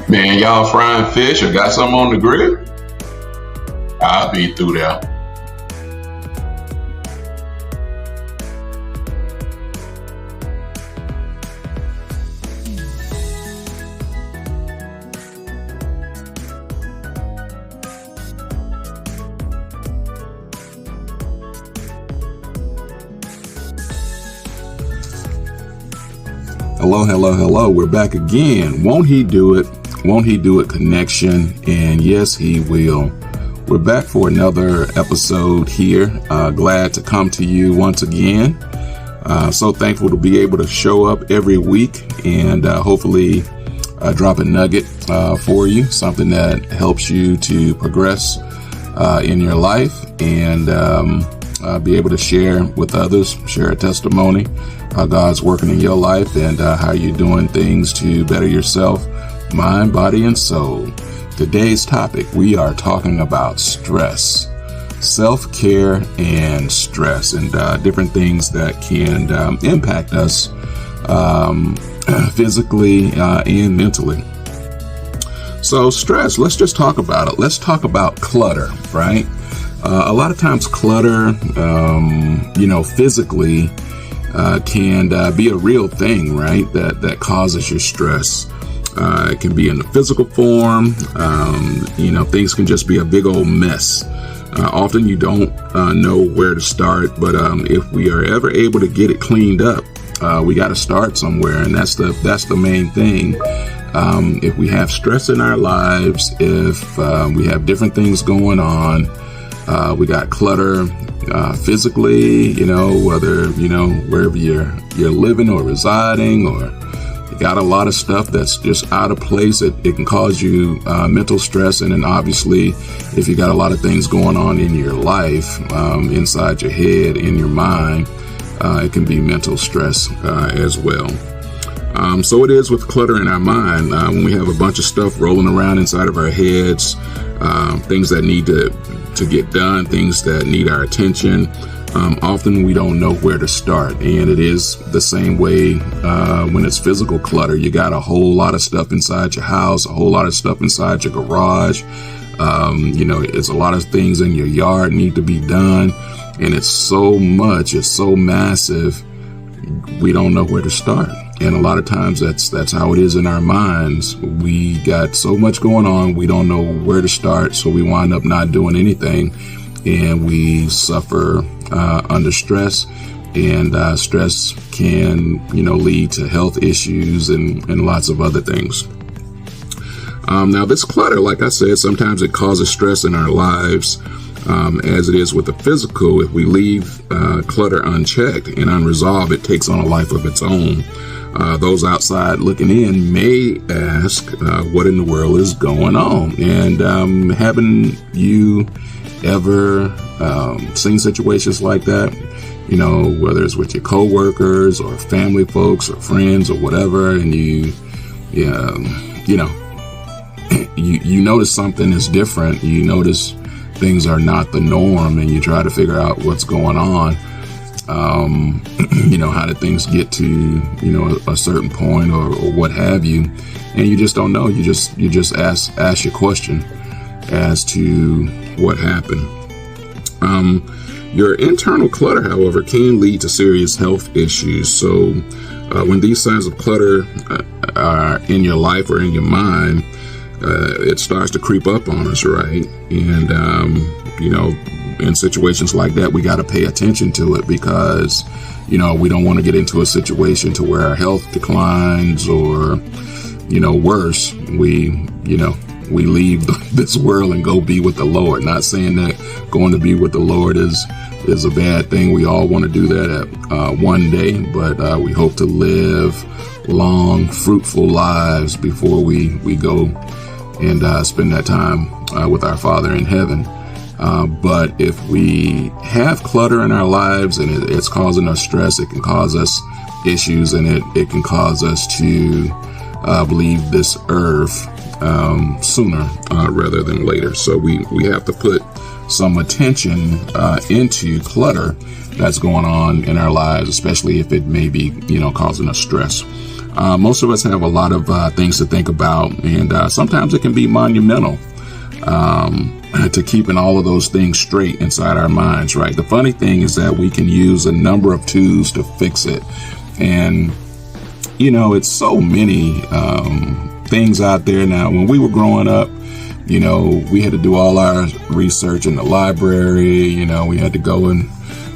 Man, y'all frying fish or got something on the grill? I'll be through there. Hello. We're back again. Won't he do it? Won't he do it connection? And yes, he will. We're back for another episode here. Glad to come to you once again. So thankful to be able to show up every week and hopefully drop a nugget for you, something that helps you to progress in your life and be able to share with others, share a testimony, how God's working in your life and how you're doing things to better yourself, mind, body, and soul. Today's topic, we are talking about stress, self-care and stress, and different things that can impact us physically and mentally. So stress, let's just talk about it. Let's talk about clutter, right? A lot of times clutter, physically can be a real thing, right? That causes your stress. It can be in the physical form. Things can just be a big old mess. Often you don't know where to start, but if we are ever able to get it cleaned up, we got to start somewhere, and that's the main thing. If we have stress in our lives, if we have different things going on, we got clutter physically, whether, wherever you're living or residing, or you got a lot of stuff that's just out of place. It can cause you mental stress. And then obviously, if you got a lot of things going on in your life, inside your head, in your mind, it can be mental stress as well. So it is with clutter in our mind. When we have a bunch of stuff rolling around inside of our heads, things that need to get done, things that need our attention, often we don't know where to start. And it is the same way when it's physical clutter. You got a whole lot of stuff inside your house, a whole lot of stuff inside your garage. It's a lot of things in your yard need to be done. And it's so much, it's so massive, we don't know where to start. And a lot of times that's how it is in our minds. We got so much going on, we don't know where to start, so we wind up not doing anything, and we suffer under stress. And stress can, lead to health issues and lots of other things. Now, this clutter, like I said, sometimes it causes stress in our lives. As it is with the physical, if we leave clutter unchecked and unresolved, it takes on a life of its own. Those outside looking in may ask, what in the world is going on? And haven't you ever seen situations like that? Whether it's with your coworkers or family folks or friends or whatever, and you notice something is different. You notice things are not the norm, and you try to figure out what's going on. How did things get to, a certain point or what have you, and you just don't know. You just ask your question as to what happened. Your internal clutter, however, can lead to serious health issues. So when these signs of clutter are in your life or in your mind, it starts to creep up on us, right? And, in situations like that, we got to pay attention to it because, we don't want to get into a situation to where our health declines or, worse, we leave this world and go be with the Lord. Not saying that going to be with the Lord is a bad thing. We all want to do that at one day, but we hope to live long, fruitful lives before we go and spend that time with our Father in heaven. But if we have clutter in our lives and it's causing us stress, it can cause us issues, and it can cause us to leave this earth sooner rather than later. So we have to put some attention into clutter that's going on in our lives, especially if it may be, causing us stress. Most of us have a lot of things to think about, and sometimes it can be monumental to keeping all of those things straight inside our minds, right? The funny thing is that we can use a number of tools to fix it. And, it's so many things out there now. When we were growing up, we had to do all our research in the library. We had to go and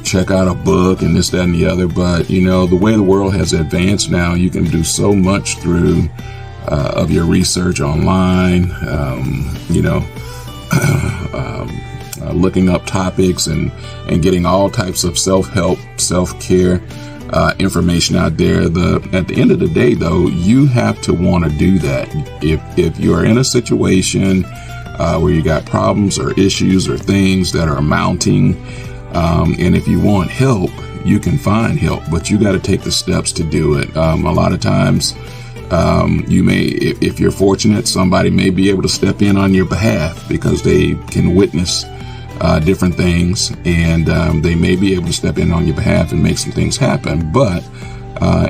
check out a book and this, that, and the other. But, the way the world has advanced now, you can do so much through of your research online, looking up topics and getting all types of self-help, self-care information out there. At the end of the day, though, you have to want to do that. If you're in a situation where you got problems or issues or things that are mounting, and if you want help, you can find help, but you got to take the steps to do it. A lot of times, you may, if you're fortunate, somebody may be able to step in on your behalf because they can witness different things, and they may be able to step in on your behalf and make some things happen. But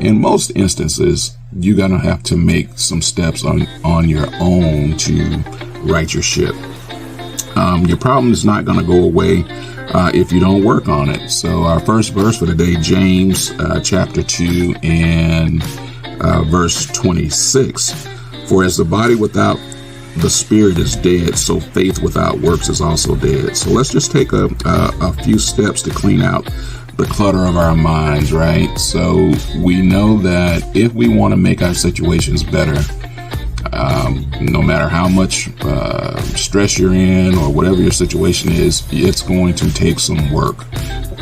in most instances, you're going to have to make some steps on your own to right your ship. Your problem is not going to go away if you don't work on it. So our first verse for today, James chapter 2 and verse 26. For as the body without the spirit is dead, so faith without works is also dead. So let's just take a few steps to clean out the clutter of our minds, right? So we know that if we want to make our situations better, no matter how much stress you're in or whatever your situation is, it's going to take some work.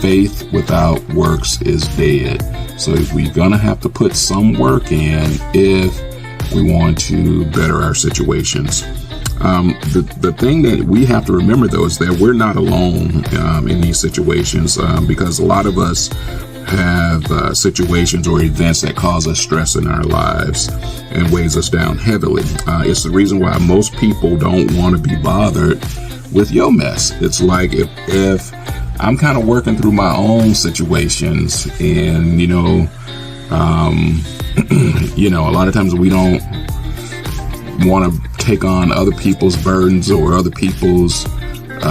Faith without works is dead. So we're going to have to put some work in if we want to better our situations. The thing that we have to remember, though, is that we're not alone in these situations, because a lot of us have situations or events that cause us stress in our lives and weighs us down heavily. It's the reason why most people don't want to be bothered with your mess. It's like if I'm kind of working through my own situations, and a lot of times we don't want to take on other people's burdens or other people's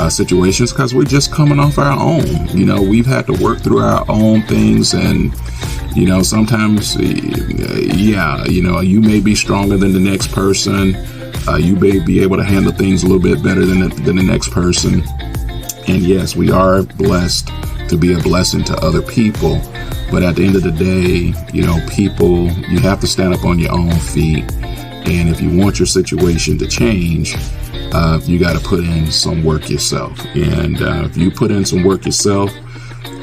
situations because we're just coming off our own. We've had to work through our own things, and sometimes you may be stronger than the next person. You may be able to handle things a little bit better than the next person. And yes, we are blessed to be a blessing to other people. But at the end of the day, people, you have to stand up on your own feet. And if you want your situation to change, you got to put in some work yourself. And if you put in some work yourself,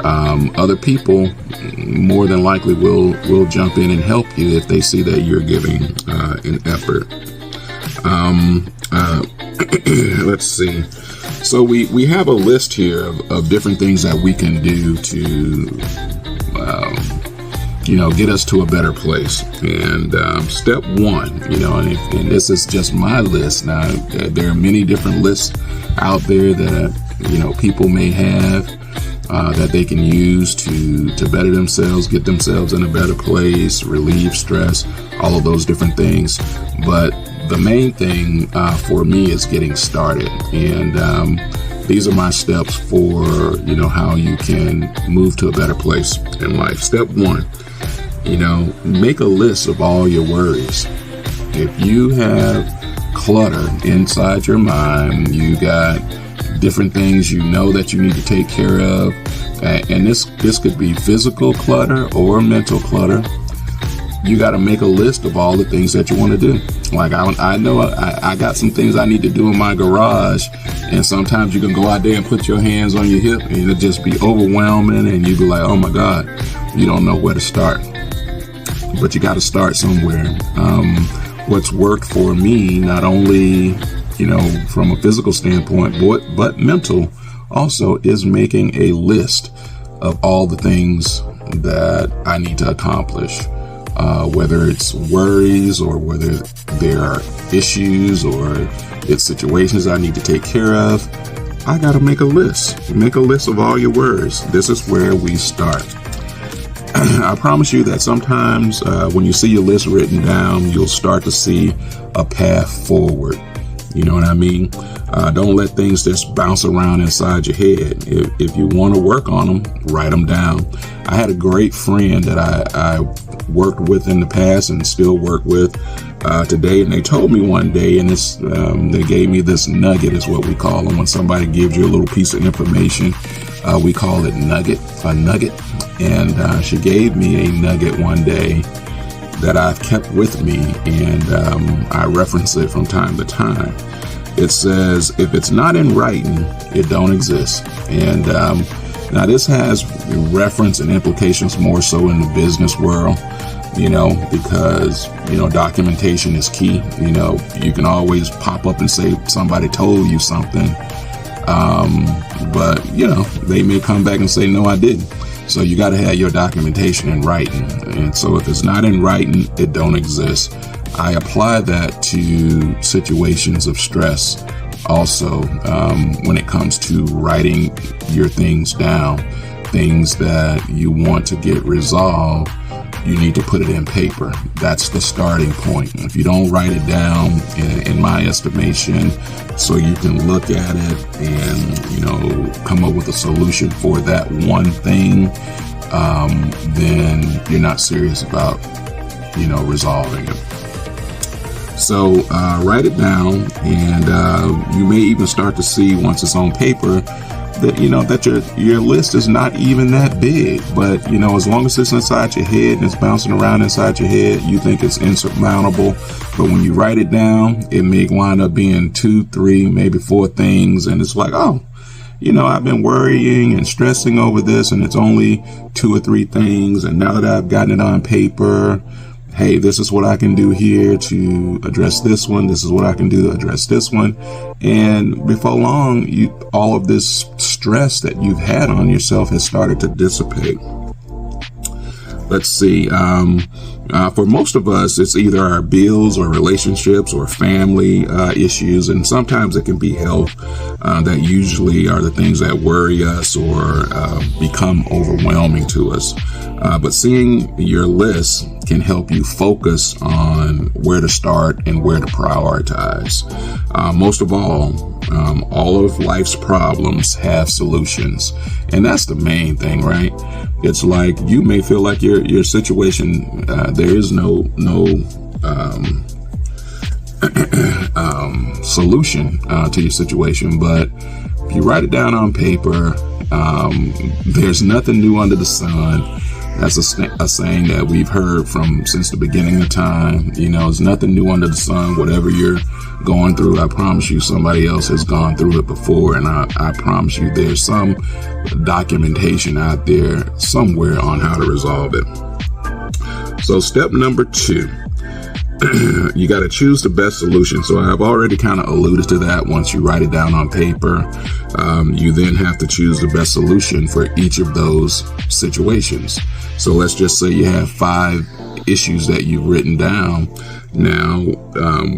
other people more than likely will jump in and help you if they see that you're giving an effort. Let's see. So we have a list here of different things that we can do to get us to a better place. And step one, and this is just my list. Now, there are many different lists out there that, people may have that they can use to better themselves, get themselves in a better place, relieve stress, all of those different things. But the main thing for me is getting started. And these are my steps for, how you can move to a better place in life. Step one, make a list of all your worries. If you have clutter inside your mind, you got different things that you need to take care of. And this could be physical clutter or mental clutter. You got to make a list of all the things that you want to do. Like I know I got some things I need to do in my garage, and sometimes you can go out there and put your hands on your hip and it'll just be overwhelming, and you be like, oh my God, you don't know where to start. But you got to start somewhere. What's worked for me, not only, from a physical standpoint, but mental also, is making a list of all the things that I need to accomplish. Whether it's worries or whether there are issues or it's situations I need to take care of, I got to make a list. Make a list of all your worries. This is where we start. I promise you that sometimes when you see your list written down, you'll start to see a path forward. You know what I mean? Don't let things just bounce around inside your head. If you want to work on them, write them down. I had a great friend that I worked with in the past and still work with today. And they told me one day, and they gave me this nugget, is what we call them. When somebody gives you a little piece of information, we call it a nugget. And she gave me a nugget one day that I've kept with me, and I reference it from time to time. It says, if it's not in writing, it don't exist. And now this has reference and implications more so in the business world, because, documentation is key. You can always pop up and say somebody told you something, but, they may come back and say, no, I didn't. So you got to have your documentation in writing. And so if it's not in writing, it don't exist. I apply that to situations of stress also, when it comes to writing your things down, things that you want to get resolved. You need to put it in paper. That's the starting point. If you don't write it down, in my estimation, so you can look at it and, come up with a solution for that one thing, then you're not serious about, resolving it. So write it down, and you may even start to see, once it's on paper, that that your list is not even that big, but as long as it's inside your head and it's bouncing around inside your head, you think it's insurmountable. But when you write it down, it may wind up being 2, 3, maybe 4 things, and it's like, oh, I've been worrying and stressing over this, and it's only 2 or 3 things, and now that I've gotten it on paper, hey, this is what I can do here to address this one. This is what I can do to address this one. And before long, all of this stress that you've had on yourself has started to dissipate. Let's see. For most of us, it's either our bills or relationships or family issues, and sometimes it can be health. That usually are the things that worry us or become overwhelming to us. But seeing your list can help you focus on where to start and where to prioritize. Most of all of life's problems have solutions, and that's the main thing, right? It's like you may feel like your situation, there is no solution to your situation, but if you write it down on paper, there's nothing new under the sun. That's a saying that we've heard from since the beginning of time. There's nothing new under the sun. Whatever you're going through, I promise you somebody else has gone through it before. And I promise you there's some documentation out there somewhere on how to resolve it. So step number 2, you got to choose the best solution. So I've already kind of alluded to that. Once you write it down on paper, you then have to choose the best solution for each of those situations. So let's just say you have 5 issues that you've written down. Now,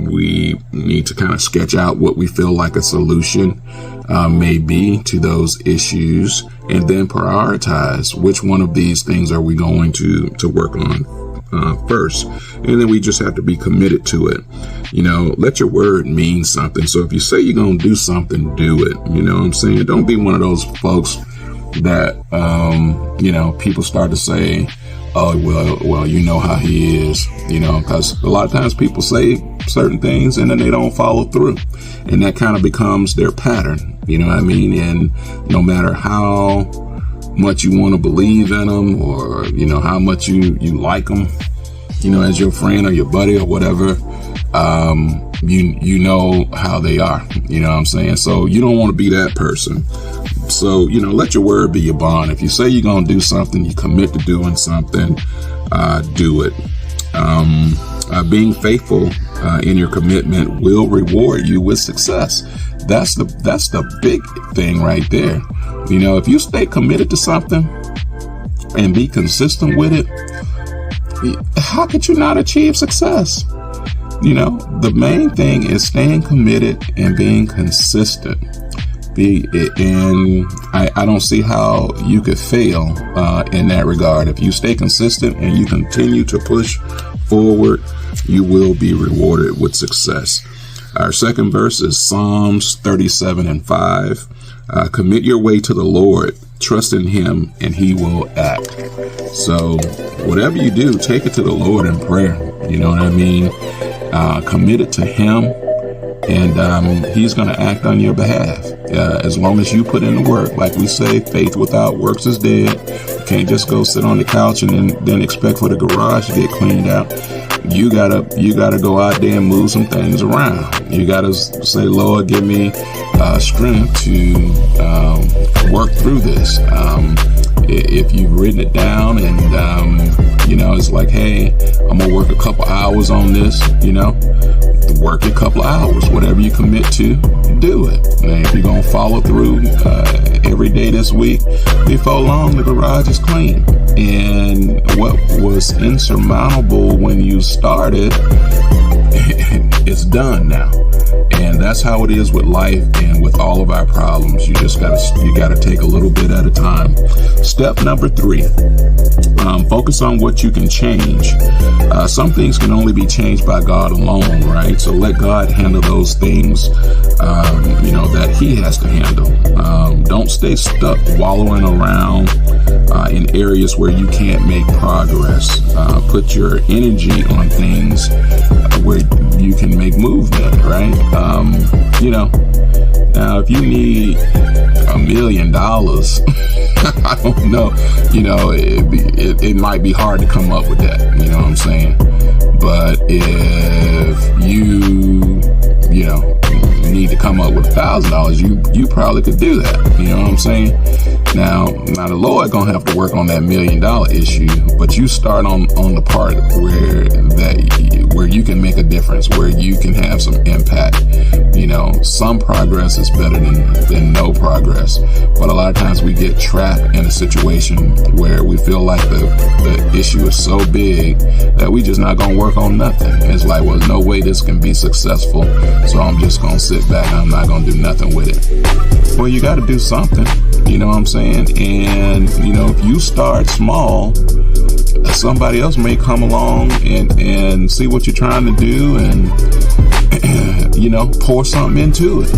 we need to kind of sketch out what we feel like a solution may be to those issues, and then prioritize which one of these things are we going to work on first. And then we just have to be committed to it. Let your word mean something. So if you say you're going to do something, do it. You know what I'm saying? Don't be one of those folks that, people start to say, oh, well, how he is, because a lot of times people say certain things and then they don't follow through, and that kind of becomes their pattern. You know what I mean? And no matter how much you want to believe in them, or how much you like them, as your friend or your buddy or whatever, you know how they are. You know what I'm saying? So you don't want to be that person. So let your word be your bond. If you say you're gonna do something, you commit to doing something, do it. Being faithful in your commitment will reward you with success. That's the big thing right there. If you stay committed to something and be consistent with it, how could you not achieve success? The main thing is staying committed and being consistent, And I don't see how you could fail in that regard. If you stay consistent and you continue to push forward, you will be rewarded with success. Our second verse is Psalms 37:5. Commit your way to the Lord, trust in him, and he will act. So whatever you do, take it to the Lord in prayer. You know what I mean? Commit it to him, and he's going to act on your behalf. As long as you put in the work. Like we say, faith without works is dead. You can't just go sit on the couch and then expect for the garage to get cleaned out. You gotta go out there and move some things around. You gotta say, Lord, give me strength to work through this. If you've written it down and it's like, hey, I'm gonna work a couple hours on this, work a couple hours. Whatever you commit to, do it. And if you're gonna follow through every day this week, before long the garage is clean. And what was insurmountable when you started, it's done now. And that's how it is with life and with all of our problems. You gotta take a little bit at a time. Step number 3, focus on what you can change. Some things can only be changed by God alone, right? So let God handle those things, that he has to handle. Don't stay stuck wallowing around in areas where you can't make progress. Put your energy on things where you can make movement, right? Now if you need $1 million, I don't know, it might be hard to come up with that, you know what I'm saying? But if you need to come up with $1,000, you probably could do that, you know what I'm saying? Now the Lord gonna have to work on that $1 million issue, but you start on the part where you can make a difference, where you can have some impact. Some progress is better than no progress, but a lot of times we get trapped in a situation where we feel like the issue is so big that we just not gonna work on nothing. It's like, well, no way this can be successful, so I'm just gonna sit back and I'm not gonna do nothing with it. Well, you got to do something, you know what I'm saying? And if you start small, somebody else may come along and see what you're trying to do and pour something into it.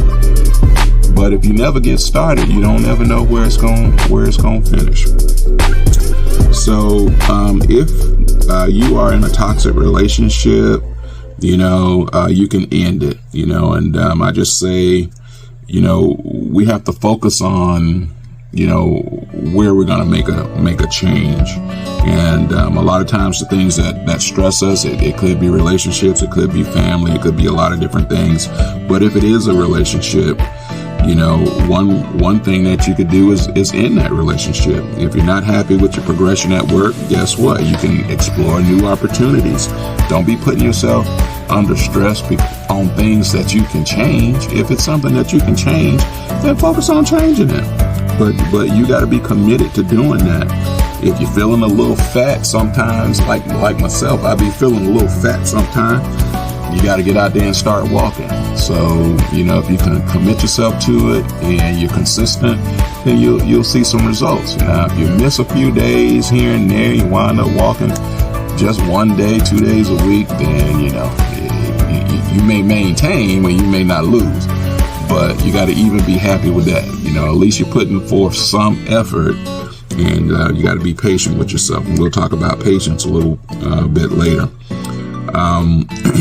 But if you never get started, you don't ever know where it's going to finish. So if you are in a toxic relationship, you can end it, and I just say, we have to focus on where we're going to make a change. And a lot of times the things that stress us, it could be relationships, it could be family, it could be a lot of different things. But if it is a relationship, one thing that you could do is end that relationship. If you're not happy with your progression at work, guess what? You can explore new opportunities. Don't be putting yourself under stress on things that you can change. If it's something that you can change, then focus on changing it. But you got to be committed to doing that. If you're feeling a little fat sometimes, like myself, I be feeling a little fat sometimes. You got to get out there and start walking. So, if you can commit yourself to it and you're consistent, then you'll see some results. Now, if you miss a few days here and there, you wind up walking just 1 day, 2 days a week, then, you may maintain when you may not lose. But you got to even be happy with that. At least you're putting forth some effort, and you got to be patient with yourself. And we'll talk about patience a little bit later.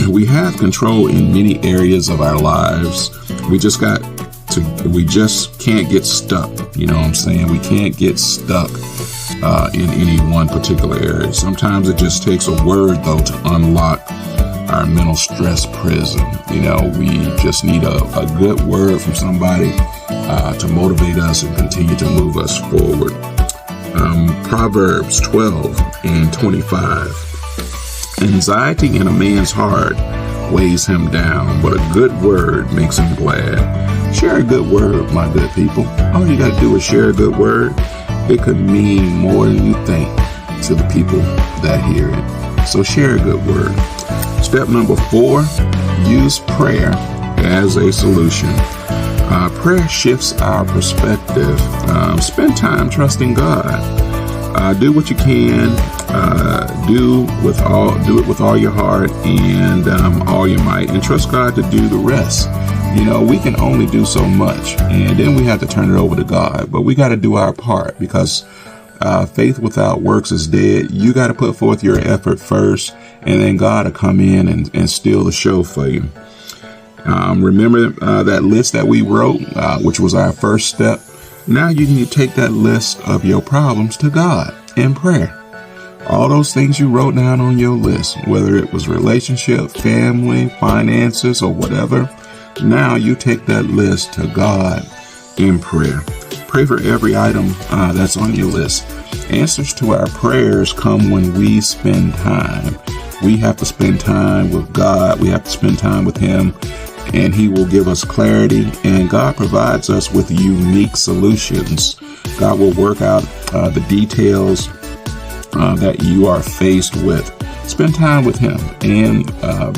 We have control in many areas of our lives. We just can't get stuck. You know what I'm saying? We can't get stuck in any one particular area. Sometimes it just takes a word, though, to unlock our mental stress prison. We just need a good word from somebody to motivate us and continue to move us forward. Proverbs 12:25. Anxiety in a man's heart weighs him down, but a good word makes him glad. Share a good word, my good people. All you got to do is share a good word. It could mean more than you think to the people that hear it. So share a good word. Step number 4, use prayer as a solution. Prayer shifts our perspective. Spend time trusting God. Do what you can. Do it with all your heart and all your might, and trust God to do the rest. We can only do so much, and then we have to turn it over to God. But we got to do our part, because faith without works is dead. You got to put forth your effort first, and then God will come in and steal the show for you. Remember that list that we wrote, which was our first step. Now you need to take that list of your problems to God in prayer. All those things you wrote down on your list, whether it was relationship, family, finances, or whatever. Now you take that list to God in prayer. Pray for every item that's on your list. Answers to our prayers come when we spend time. We have to spend time with God. We have to spend time with Him, and He will give us clarity, and God provides us with unique solutions. God will work out the details that you are faced with. Spend time with Him and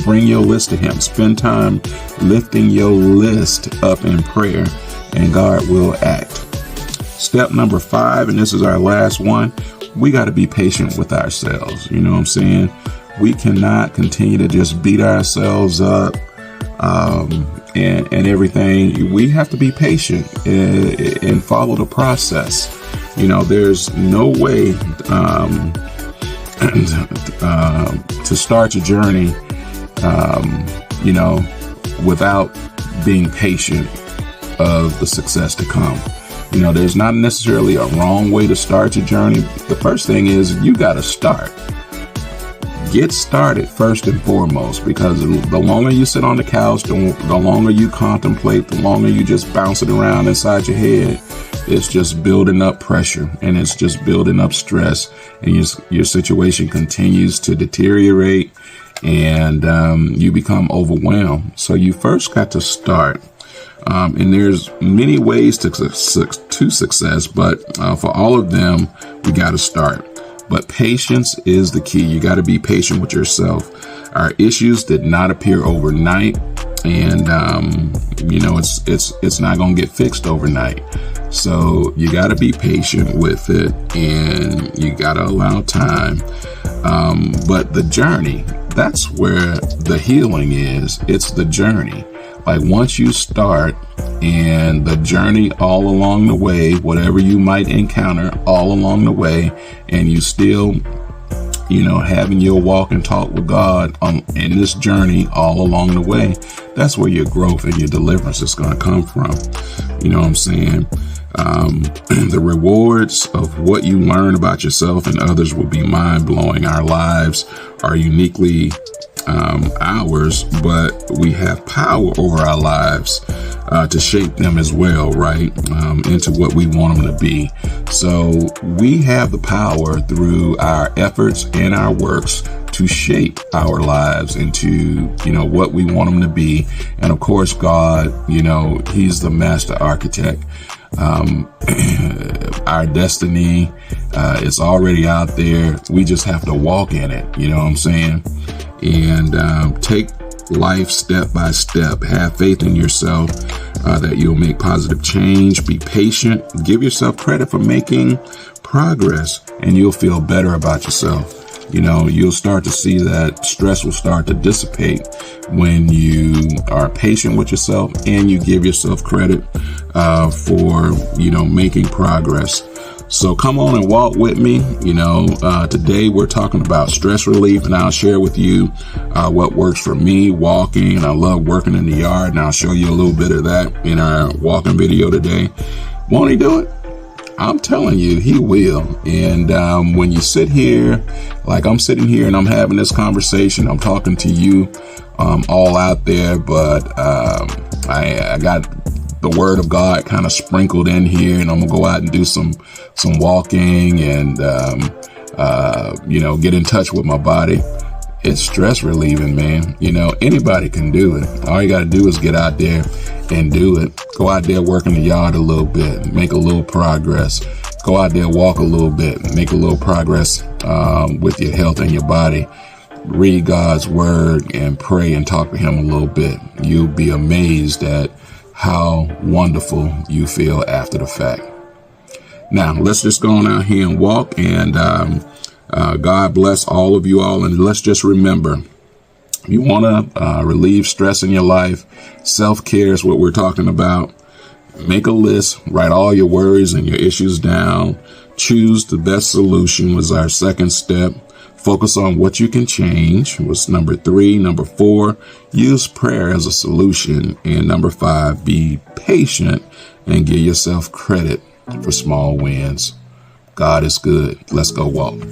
bring your list to Him. Spend time lifting your list up in prayer, and God will act. Step number 5, and this is our last one, we got to be patient with ourselves. You know what I'm saying? We cannot continue to just beat ourselves up and everything. We have to be patient and follow the process. There's no way to start your journey, without being patient of the success to come. There's not necessarily a wrong way to start your journey. The first thing is you got to start. Get started first and foremost, because the longer you sit on the couch, the longer you contemplate, the longer you just bounce it around inside your head, it's just building up pressure, and it's just building up stress, and your situation continues to deteriorate, and you become overwhelmed. So you first got to start. And there's many ways to success, but for all of them, we got to start. But patience is the key. You got to be patient with yourself. Our issues did not appear overnight, and it's not going to get fixed overnight. So you got to be patient with it, and you got to allow time. But the journey, that's where the healing is. It's the journey. Like once you start, and the journey all along the way, whatever you might encounter all along the way, and you still, having your walk and talk with God in this journey all along the way, that's where your growth and your deliverance is going to come from. You know what I'm saying? The rewards of what you learn about yourself and others will be mind-blowing. Our lives are uniquely ours, but we have power over our lives to shape them as well, right? Into what we want them to be. So we have the power through our efforts and our works to shape our lives into, what we want them to be. And of course, God, He's the master architect. Our destiny is already out there. We just have to walk in it. You know what I'm saying? And take life step by step. Have faith in yourself that you'll make positive change. Be patient. Give yourself credit for making progress, and you'll feel better about yourself. You'll start to see that stress will start to dissipate when you are patient with yourself and you give yourself credit for, making progress. So come on and walk with me. Today we're talking about stress relief, and I'll share with you what works for me walking. And I love working in the yard, and I'll show you a little bit of that in our walking video today. Won't He do it? I'm telling you, He will. And when you sit here, like I'm sitting here and I'm having this conversation, I'm talking to you all out there, but I got the word of God kind of sprinkled in here, and I'm gonna go out and do some walking and get in touch with my body. It's stress relieving, man. Anybody can do it. All you got to do is get out there and do it. Go out there, work in the yard a little bit, make a little progress. Go out there, walk a little bit, make a little progress with your health and your body. Read God's word and pray and talk to Him a little bit. You'll be amazed at how wonderful you feel after the fact. Now, let's just go on out here and walk, and God bless all of you all. And let's just remember, if you want to relieve stress in your life, self-care is what we're talking about. Make a list, write all your worries and your issues down. Choose the best solution was our second step. Focus on what you can change was number 3. Number 4, use prayer as a solution. And number 5, be patient and give yourself credit for small wins. God is good. Let's go walk.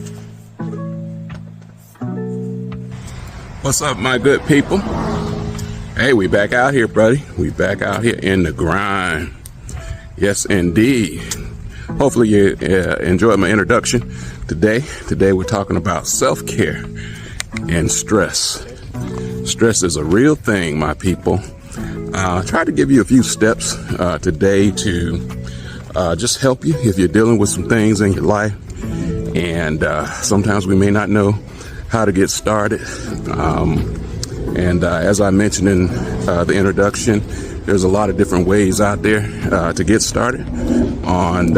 What's up, my good people? Hey, we back out here, buddy. We back out here in the grind. Yes, indeed. Hopefully you enjoyed my introduction today. Today we're talking about self-care and stress. Stress is a real thing, my people. I'll try to give you a few steps today to just help you if you're dealing with some things in your life. And sometimes we may not know how to get started. As I mentioned in the introduction, there's a lot of different ways out there to get started on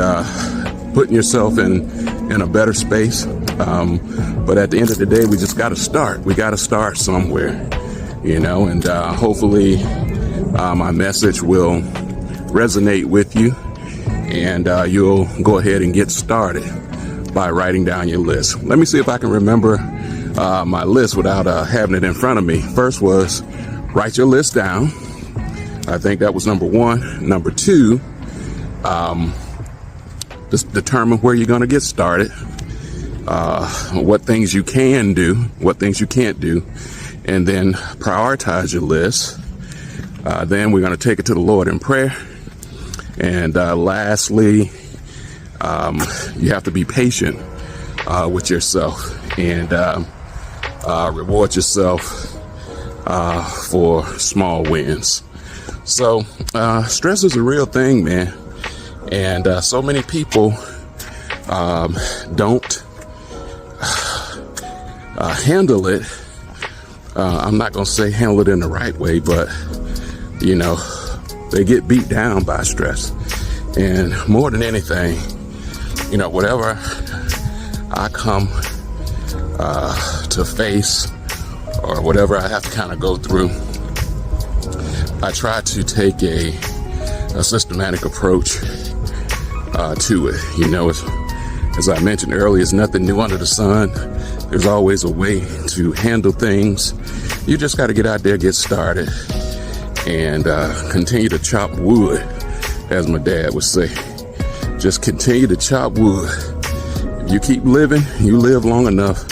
putting yourself in a better space. But at the end of the day, we just got to start. We got to start somewhere, and hopefully my message will resonate with you, and you'll go ahead and get started by writing down your list. Let me see if I can remember my list without having it in front of me. First was write your list down. I think that was number 1. Number 2, just determine where you're going to get started, what things you can do, what things you can't do, and then prioritize your list. Then we're going to take it to the Lord in prayer. And lastly, you have to be patient with yourself and reward yourself for small wins. So stress is a real thing, man. And so many people don't handle it. I'm not going to say handle it in the right way, but, they get beat down by stress. And more than anything, whatever I come to face or whatever I have to kind of go through, I try to take a systematic approach to it. As I mentioned earlier, it's nothing new under the sun. There's always a way to handle things. You just got to get out there, get started, and continue to chop wood, as my dad would say. Just continue to chop wood. If you keep living, you live long enough,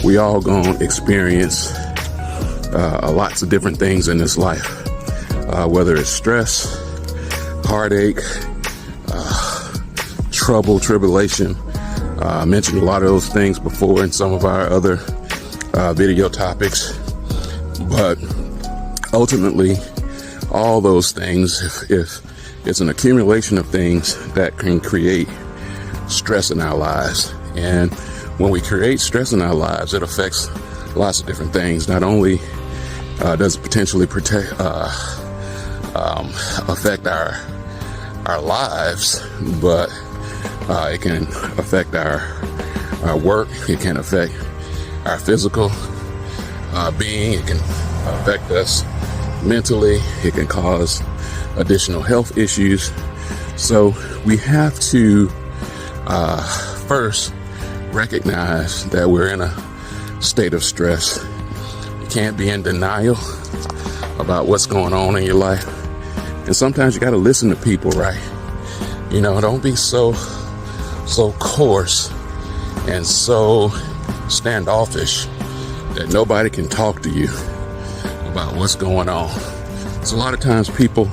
we all gonna experience lots of different things in this life, whether it's stress, heartache, trouble, tribulation. I mentioned a lot of those things before in some of our other video topics, but ultimately all those things, if it's an accumulation of things that can create stress in our lives. And when we create stress in our lives, it affects lots of different things. Not only does it potentially affect our lives, but it can affect our work. It can affect our physical being. It can affect us mentally. It can cause additional health issues. So we have to first recognize that we're in a state of stress. You can't be in denial about what's going on in your life. And sometimes you got to listen to people, right? Don't be so coarse and so standoffish that nobody can talk to you about what's going on. So a lot of times people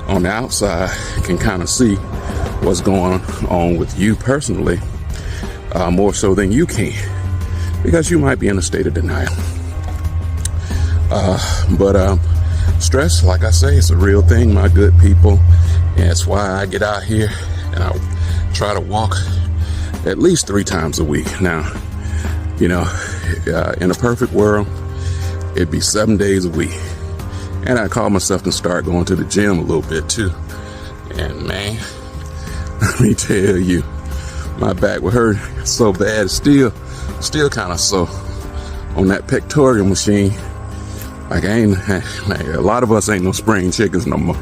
on the outside can kind of see what's going on with you personally, more so than you can, because you might be in a state of denial. But stress, like I say, it's a real thing, my good people. And that's why I get out here and I try to walk at least 3 times a week. Now, in a perfect world, it'd be 7 days a week. And I called myself to start going to the gym a little bit too. And man, let me tell you, my back would hurt so bad. It's still kind of sore on that pectoral machine. Like man, a lot of us ain't no spring chickens no more.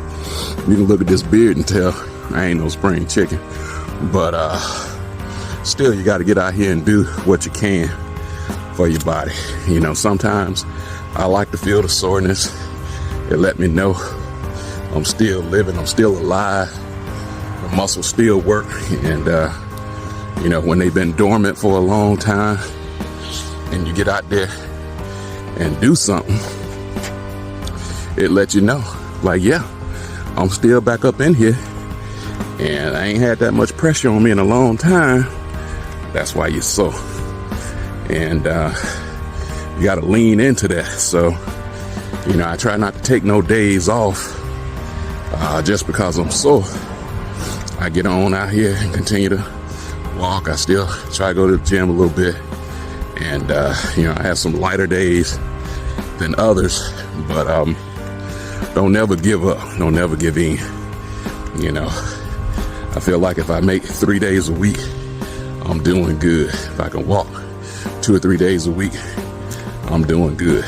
You can look at this beard and tell I ain't no spring chicken. But still, you got to get out here and do what you can for your body. You know, sometimes I like to feel the soreness. It let me know I'm still living, I'm still alive. The muscles still work. And, you know, when they've been dormant for a long time and you get out there and do something, it lets you know, like, yeah, I'm still back up in here. And I ain't had that much pressure on me in a long time. That's why you're sore. And you got to lean into that. So, you know, I try not to take no days off just because I'm sore. I get on out here and continue to walk. I still try to go to the gym a little bit. And, you know, I have some lighter days than others. But don't never give up. Don't never give in. You know, I feel like if I make 3 days a week, I'm doing good. If I can walk 2 or 3 days a week, I'm doing good.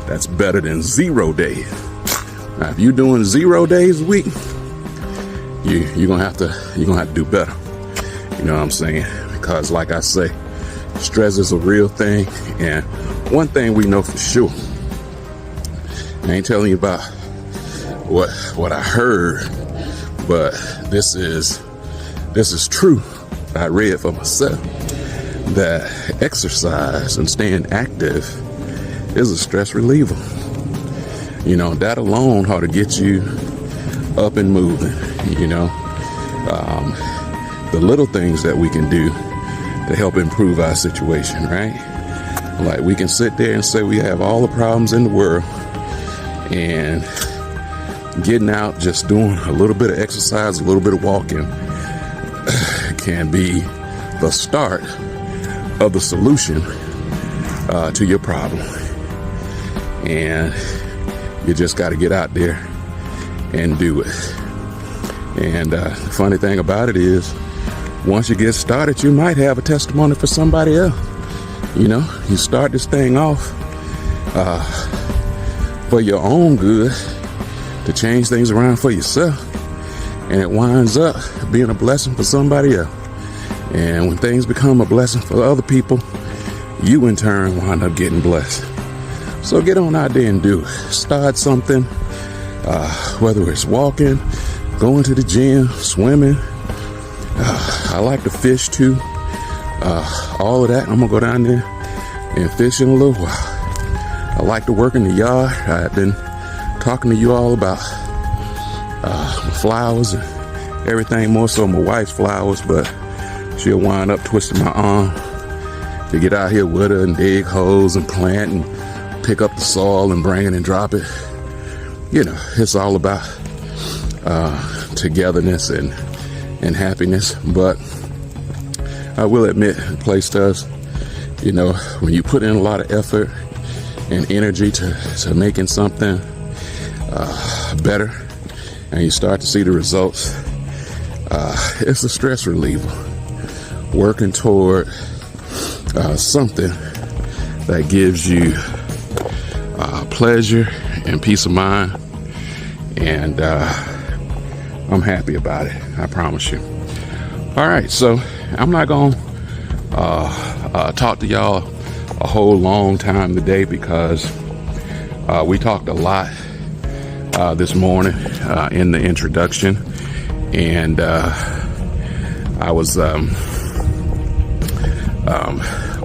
That's better than 0 days. Now, if you're doing 0 days a week, you're gonna have to do better. You know what I'm saying? Because like I say, stress is a real thing. And one thing we know for sure, I ain't telling you about what I heard, but this is true. I read for myself that exercise and staying active is a stress reliever. You know, that alone ought to get you up and moving. You know, the little things that we can do to help improve our situation, right? Like, we can sit there and say we have all the problems in the world, and getting out, just doing a little bit of exercise, a little bit of walking can be the start of the solution to your problem. And you just got to get out there and do it. And the funny thing about it is, once you get started, you might have a testimony for somebody else. You know, you start this thing off for your own good, to change things around for yourself, and it winds up being a blessing for somebody else. And when things become a blessing for other people, you in turn wind up getting blessed. So get on out there and do it. Start something, whether it's walking, going to the gym, swimming. I like to fish too. All of that, I'm gonna go down there and fish in a little while. I like to work in the yard. I've been talking to you all about flowers and everything, more so my wife's flowers, but she'll wind up twisting my arm to get out here with her and dig holes and plant and pick up the soil and bring it and drop it. You know, it's all about togetherness and happiness. But I will admit, the place does, you know, when you put in a lot of effort and energy to making something better, and you start to see the results, it's a stress reliever. Working toward something that gives you pleasure and peace of mind, and I'm happy about it, I promise you. All right, so I'm not gonna talk to y'all a whole long time today, because we talked a lot this morning in the introduction, and I was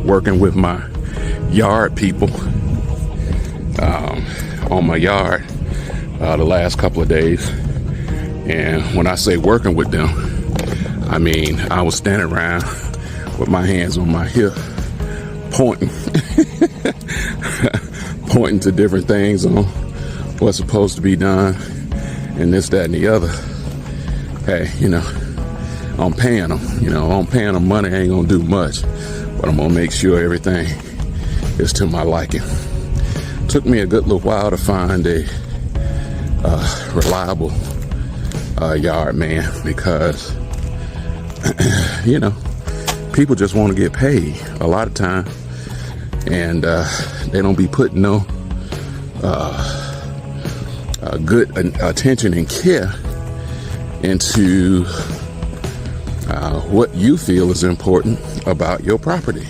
working with my yard people on my yard the last couple of days. And when I say working with them, I mean I was standing around with my hands on my hip, pointing pointing to different things on what's supposed to be done, and this, that, and the other. Hey, you know, I'm paying them. You know, I'm paying them money. I ain't gonna do much, but I'm gonna make sure everything is to my liking. Took me a good little while to find a reliable yard man, because you know, people just want to get paid a lot of time, and they don't be putting no good attention and care into what you feel is important about your property.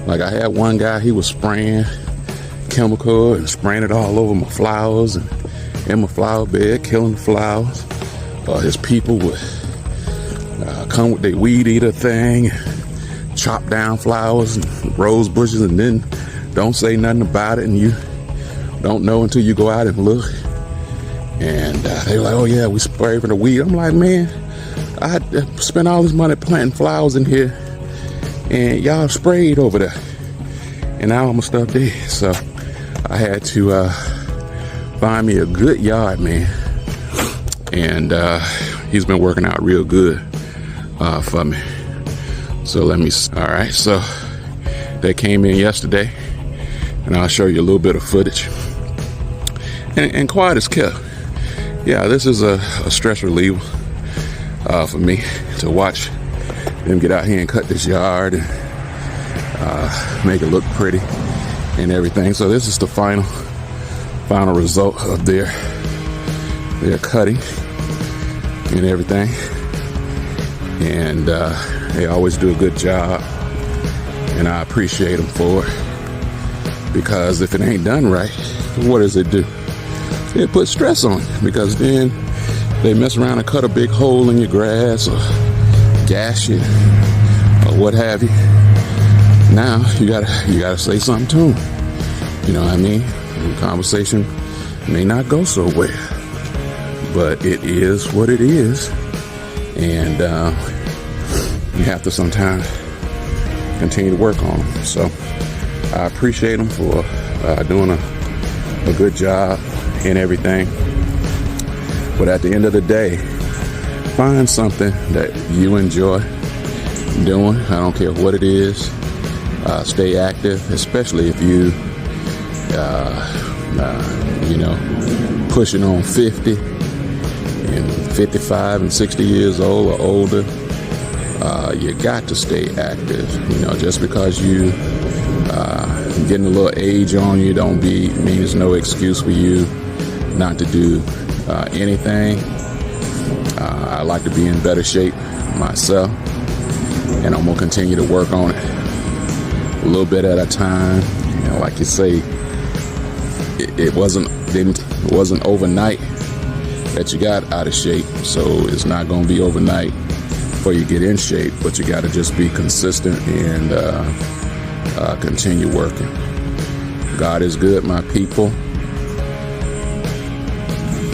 Like, I had one guy, he was spraying chemical and spraying it all over my flowers and in my flower bed, killing the flowers. His people would come with their weed eater thing, chop down flowers and rose bushes, and then don't say nothing about it, and you don't know until you go out and look. And they were like, oh yeah, we spray for the weed. I'm like, man, I spent all this money planting flowers in here, and y'all sprayed over there, and now all my stuff dead. So I had to find me a good yard man, and he's been working out real good for me. So all right, so they came in yesterday, and I'll show you a little bit of footage. And quiet as kept. Yeah, this is a stress reliever for me to watch them get out here and cut this yard and make it look pretty and everything. So this is the final result of their cutting and everything. And they always do a good job, and I appreciate them for it, because if it ain't done right, what does it do? It puts stress on you, because then they mess around and cut a big hole in your grass or gash it or what have you. Now you gotta say something to them. You know what I mean? The conversation may not go so well, but it is what it is, and you have to sometimes continue to work on them. So I appreciate them for doing a good job and everything. But at the end of the day, find something that you enjoy doing. I don't care what it is. Stay active, especially if you pushing on 50 and 55 and 60 years old or older. You got to stay active. You know, just because you getting a little age on you don't mean there's no excuse for you not to do anything. I like to be in better shape myself, and I'm gonna continue to work on it a little bit at a time. You know, like you say, it wasn't overnight that you got out of shape, so it's not gonna be overnight before you get in shape. But you got to just be consistent and continue working. God is good, my people.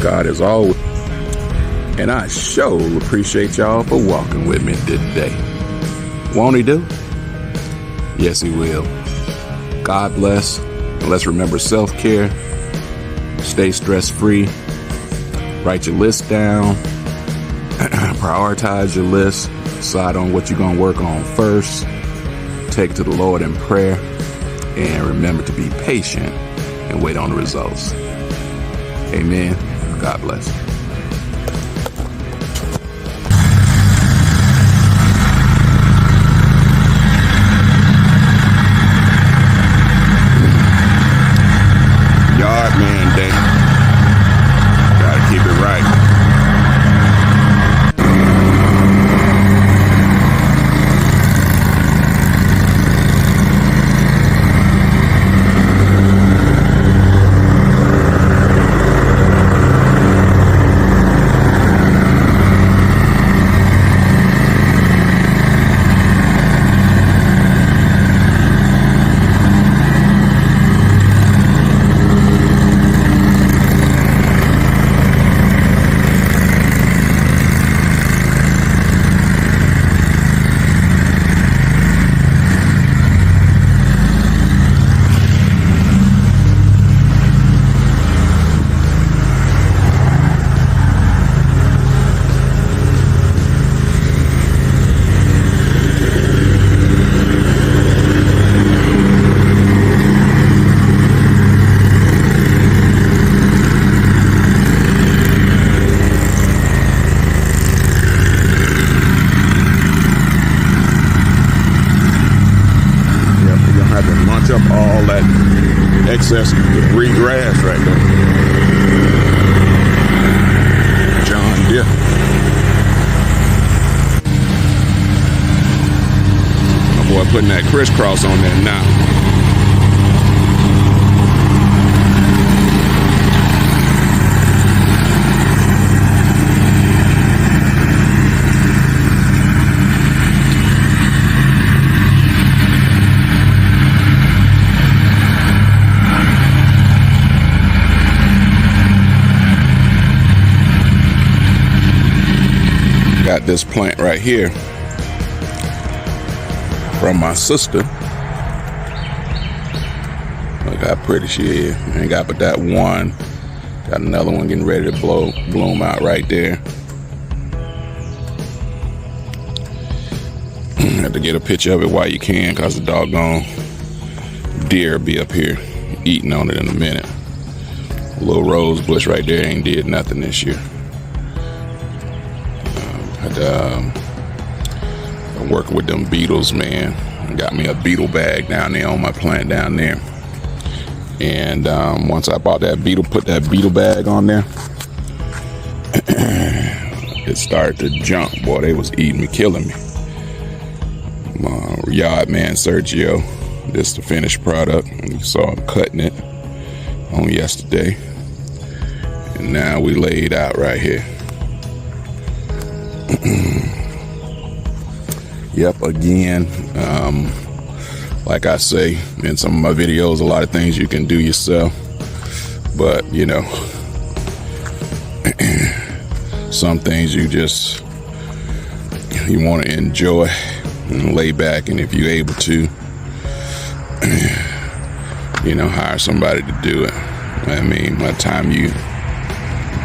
God is always. And I sure appreciate y'all for walking with me today. Won't he do? Yes, he will. God bless. And let's remember self-care. Stay stress-free. Write your list down. Prioritize your list. Decide on what you're going to work on first. Take it to the Lord in prayer. And remember to be patient and wait on the results. Amen. God bless. Yard man day. Gotta keep it right. necessity to regrass right there. John Deere. My boy putting that crisscross on there now. Got this plant right here from my sister. Look how pretty she is. Ain't got but that one. Got another one getting ready to bloom out right there. Have to get a picture of it while you can, cause the doggone deer be up here eating on it in a minute. A little rose bush right there ain't did nothing this year. I'm working with them beetles, man. Got me a beetle bag down there on my plant down there. And once I bought that beetle, put that beetle bag on there, it started to jump. Boy, they was eating me, killing me. My yard man, Sergio, this is the finished product. And you saw him cutting it on yesterday. And now we laid out right here. Yep, again, like I say in some of my videos, a lot of things you can do yourself, but you know, some things you want to enjoy and lay back, and if you're able to, you know, hire somebody to do it. I mean, by the time you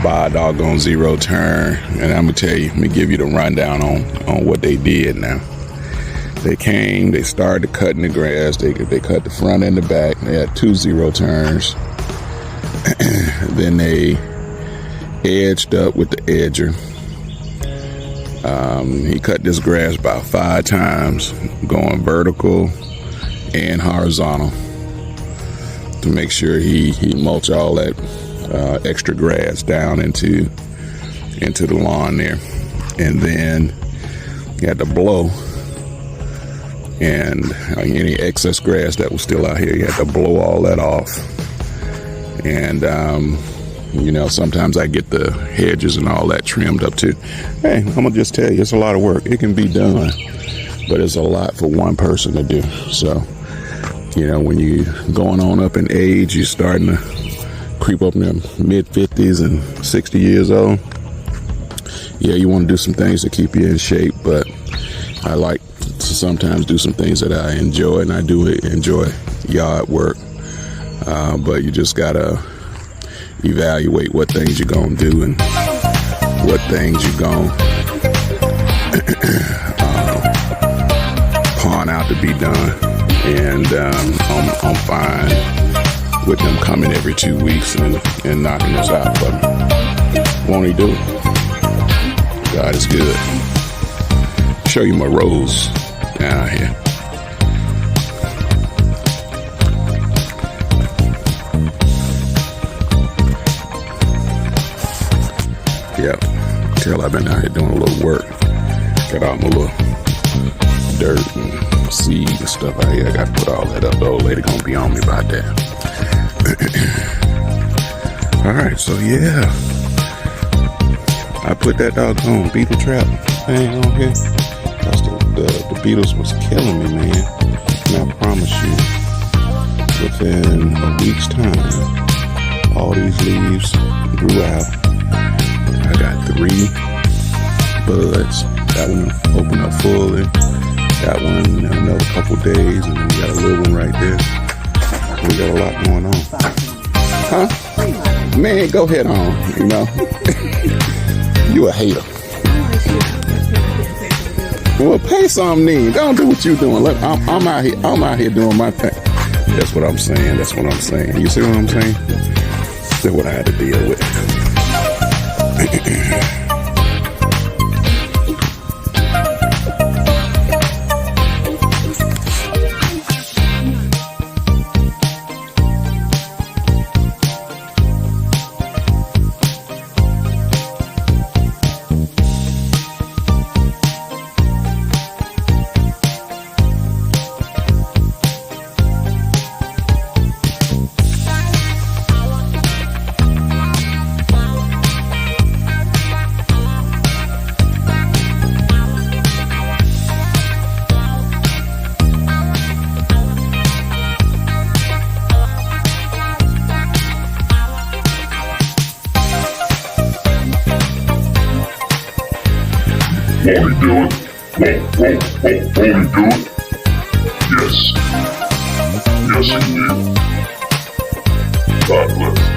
buy a doggone zero turn, and I'm gonna tell you, let me give you the rundown on what they did now. They came, they started cutting the grass, they cut the front and the back. They had 2 zero turns. Then they edged up with the edger. He cut this grass about 5 times, going vertical and horizontal, to make sure he mulch all that extra grass down into the lawn there. And then he had to blow, and any excess grass that was still out here, you had to blow all that off. And you know, sometimes I get the hedges and all that trimmed up too. Hey, I'm gonna just tell you, it's a lot of work. It can be done, but it's a lot for one person to do. So, you know, when you're going on up in age, you're starting to creep up in the mid-50s and 60 years old. Yeah, you want to do some things to keep you in shape, but I like to sometimes do some things that I enjoy, and I do enjoy yard work. But you just gotta evaluate what things you're gonna do and what things you're gonna pawn out to be done. And I'm fine with them coming every 2 weeks and knocking this out for me. Won't he do it? God is good. Show you my rose down here. Yep, tell I've been out here doing a little work. Got all my little dirt and seed and stuff out here. I got to put all that up. The old lady gonna be on me about that. All right, so yeah, I put that doggone beetle trap thing on here. That's the beetles was killing me, man. And I promise you, within a week's time, all these leaves grew out. I got 3 buds. That one opened up fully. Got one in another couple days, and then we got a little one right there. We got a lot going on. Huh? Man, go ahead on, you know. You a hater. Well, pay something then. Don't do what you doing. Look, I'm out here doing my thing. That's what I'm saying. That's what I'm saying. You see what I'm saying? That's what I had to deal with. Won't he do it? Won't he do it? Yes. Yes, he will. God bless.